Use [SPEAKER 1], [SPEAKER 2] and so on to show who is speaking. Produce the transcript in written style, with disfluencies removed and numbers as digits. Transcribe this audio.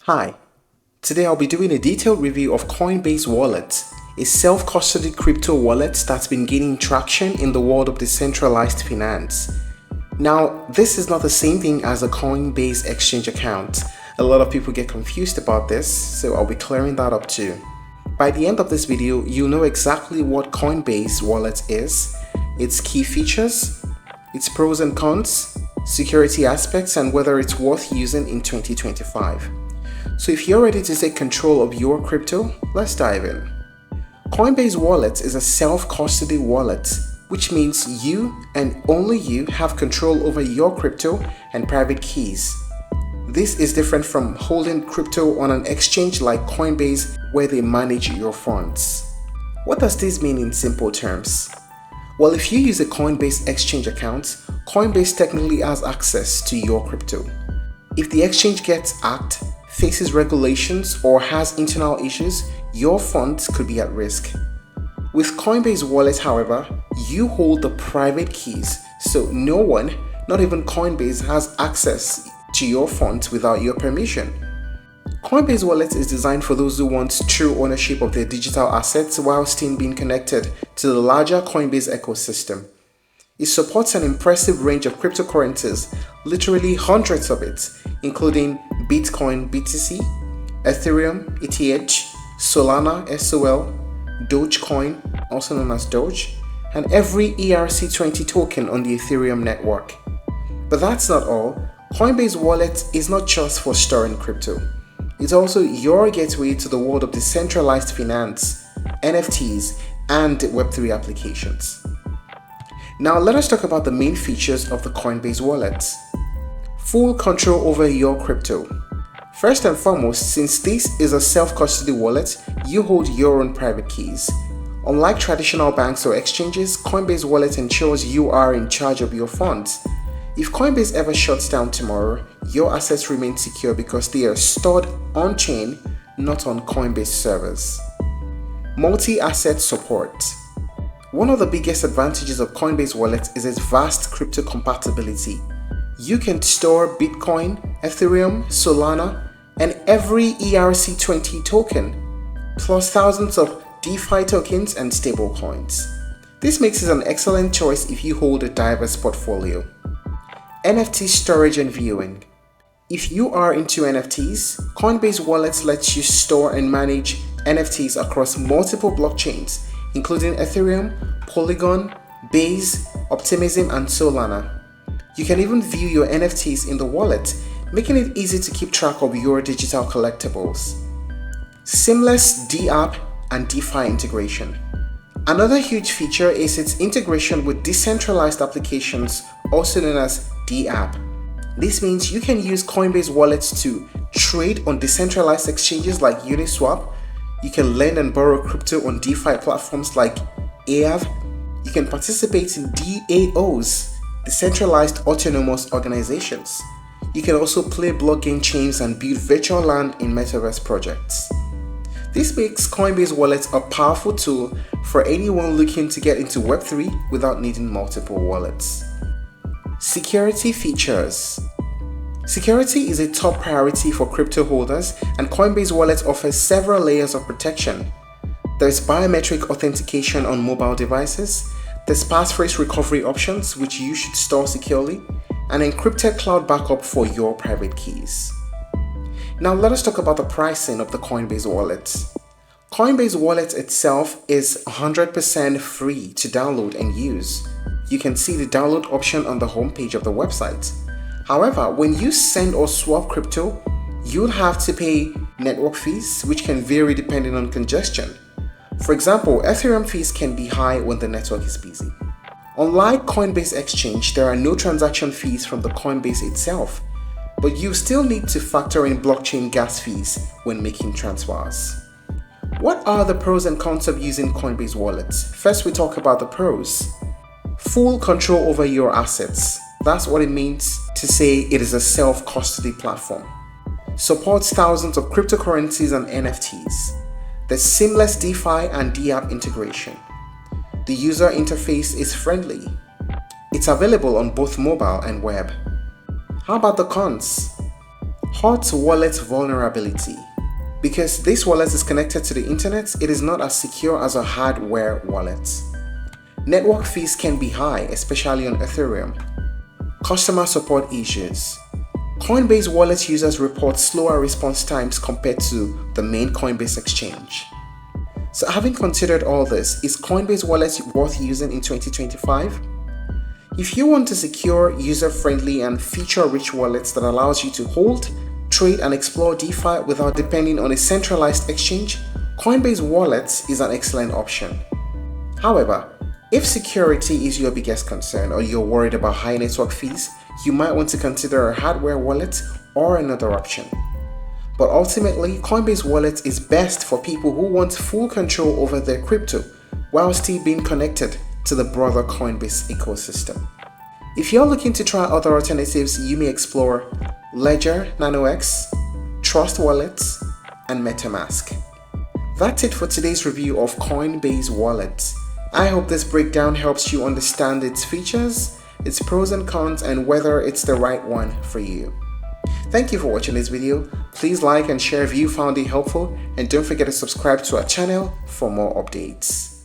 [SPEAKER 1] Hi, today I'll be doing a detailed review of Coinbase Wallet, a self-custody crypto wallet that's been gaining traction in the world of decentralized finance. Now, this is not the same thing as a Coinbase exchange account. A lot of people get confused about this, so I'll be clearing that up too. By the end of this video, you'll know exactly what Coinbase Wallet is, its key features, its pros and cons, security aspects, and whether it's worth using in 2025. So if you're ready to take control of your crypto, let's dive in. Coinbase Wallet is a self-custody wallet, which means you and only you have control over your crypto and private keys. This is different from holding crypto on an exchange like Coinbase where they manage your funds. What does this mean in simple terms? Well, if you use a Coinbase exchange account, Coinbase technically has access to your crypto. If the exchange gets hacked, faces regulations, or has internal issues, your funds could be at risk. With Coinbase Wallet, however, you hold the private keys, so no one, not even Coinbase, has access to your funds without your permission. Coinbase Wallet is designed for those who want true ownership of their digital assets while still being connected to the larger Coinbase ecosystem. It supports an impressive range of cryptocurrencies, literally hundreds of it, including Bitcoin BTC, Ethereum ETH, Solana SOL, Dogecoin, also known as Doge, and every ERC20 token on the Ethereum network. But that's not all. Coinbase Wallet is not just for storing crypto. It's also your gateway to the world of decentralized finance, NFTs, and Web3 applications. Now let us talk about the main features of the Coinbase Wallet. Full control over your crypto. First and foremost, since this is a self-custody wallet, you hold your own private keys. Unlike traditional banks or exchanges, Coinbase Wallet ensures you are in charge of your funds. If Coinbase ever shuts down tomorrow, your assets remain secure because they are stored on-chain, not on Coinbase servers. Multi-asset support. One of the biggest advantages of Coinbase Wallet is its vast crypto compatibility. You can store Bitcoin, Ethereum, Solana, and every ERC20 token, plus thousands of DeFi tokens and stablecoins. This makes it an excellent choice if you hold a diverse portfolio. NFT storage and viewing. If you are into NFTs, Coinbase Wallet lets you store and manage NFTs across multiple blockchains, including Ethereum, Polygon, Base, Optimism, and Solana. You can even view your NFTs in the wallet, making it easy to keep track of your digital collectibles. Seamless DApp and DeFi integration. Another huge feature is its integration with decentralized applications, also known as DApp. This means you can use Coinbase wallets to trade on decentralized exchanges like Uniswap. You can lend and borrow crypto on DeFi platforms like Aave. You can participate in DAOs, decentralized autonomous organizations. You can also play blockchain chains and build virtual land in metaverse projects. This makes Coinbase Wallet a powerful tool for anyone looking to get into Web3 without needing multiple wallets. Security features. Security is a top priority for crypto holders, and Coinbase Wallet offers several layers of protection. There's biometric authentication on mobile devices, there's passphrase recovery options which you should store securely, and encrypted cloud backup for your private keys. Now let us talk about the pricing of the Coinbase Wallet. Coinbase Wallet itself is 100% free to download and use. You can see the download option on the homepage of the website. However, when you send or swap crypto, you'll have to pay network fees, which can vary depending on congestion. For example, Ethereum fees can be high when the network is busy. Unlike Coinbase Exchange, there are no transaction fees from the Coinbase itself, but you still need to factor in blockchain gas fees when making transfers. What are the pros and cons of using Coinbase Wallet? First, we talk about the pros. Full control over your assets. That's what it means to say it is a self-custody platform. Supports thousands of cryptocurrencies and NFTs. There's seamless DeFi and DApp integration. The user interface is friendly. It's available on both mobile and web. How about the cons? Hot wallet vulnerability. Because this wallet is connected to the internet, it is not as secure as a hardware wallet. Network fees can be high, especially on Ethereum. Customer support issues. Coinbase Wallet users report slower response times compared to the main Coinbase exchange. So having considered all this, is Coinbase Wallet worth using in 2025? If you want a secure, user-friendly and feature-rich wallet that allows you to hold, trade and explore DeFi without depending on a centralized exchange, Coinbase Wallet is an excellent option. However, if security is your biggest concern or you're worried about high network fees, you might want to consider a hardware wallet or another option. But ultimately, Coinbase Wallet is best for people who want full control over their crypto while still being connected to the broader Coinbase ecosystem. If you're looking to try other alternatives, you may explore Ledger Nano X, Trust Wallet, and MetaMask. That's it for today's review of Coinbase Wallet. I hope this breakdown helps you understand its features, its pros and cons, and whether it's the right one for you. Thank you for watching this video. Please like and share if you found it helpful, and don't forget to subscribe to our channel for more updates.